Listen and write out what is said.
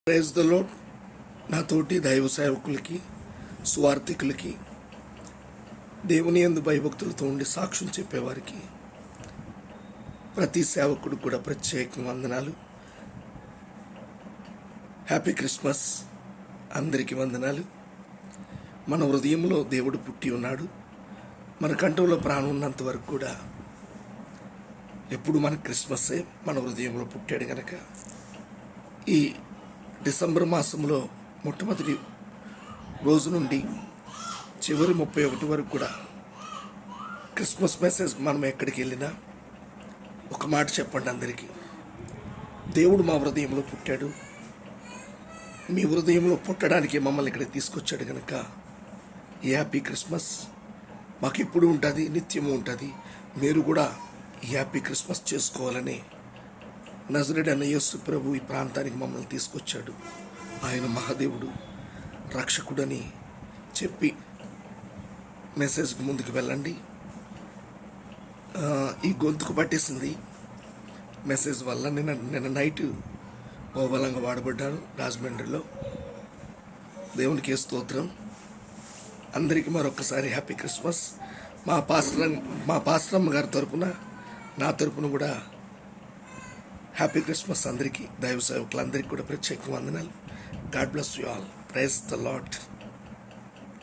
Praise the lord. నా తోటి దైవ సేవకులకి, స్వార్థికులకి, దేవుని యందు భయభక్తులతో ఉండి సాక్ష్యం చెప్పేవారికి, ప్రతి సేవకుడు కూడా ప్రత్యేక వందనాలు. Happy Christmas. అందరికీ వందనాలు. మన హృదయంలో దేవుడు పుట్టి ఉన్నాడు. మన కంఠంలో ప్రాణం ఉన్నంత వరకు కూడా ఎప్పుడు మన క్రిస్మస్సే మన హృదయంలో పుట్టాడు కనుక ఈ డిసెంబర్ మాసంలో మొట్టమొదటి రోజు నుండి చివరి 31 వరకు కూడా క్రిస్మస్ మెసేజ్ మనం ఎక్కడికి వెళ్ళినా ఒక మాట చెప్పండి అందరికీ, దేవుడు మా హృదయంలో పుట్టాడు. మీ హృదయంలో పుట్టడానికి మమ్మల్ని ఇక్కడికి తీసుకొచ్చాడు కనుక ఈ హ్యాపీ క్రిస్మస్ మాకు ఎప్పుడు ఉంటుంది, నిత్యము ఉంటుంది. మీరు కూడా ఈ హ్యాపీ క్రిస్మస్ చేసుకోవాలని నజరేయుడైన యేసు ప్రభు ఈ ప్రాంతానికి మమ్మల్ని తీసుకొచ్చాడు. ఆయన మహాదేవుడు, రక్షకుడని చెప్పి మెసేజ్కి ముందుకు వెళ్ళండి. ఈ గొంతుకు పట్టేసింది మెసేజ్ వల్ల. నిన్న నైట్ బహుబలంగా వాడబడ్డాను రాజమండ్రిలో. దేవునికి స్తోత్రం. అందరికీ మరొకసారి హ్యాపీ క్రిస్మస్. మా పాస్టరమ్మ గారి తరపున, నా తరపున కూడా హ్యాపీ క్రిస్మస్ అందరికీ, దైవ సేవకులందరికీ కూడా ప్రత్యేక వందనాలు. God bless you all. Praise the lord.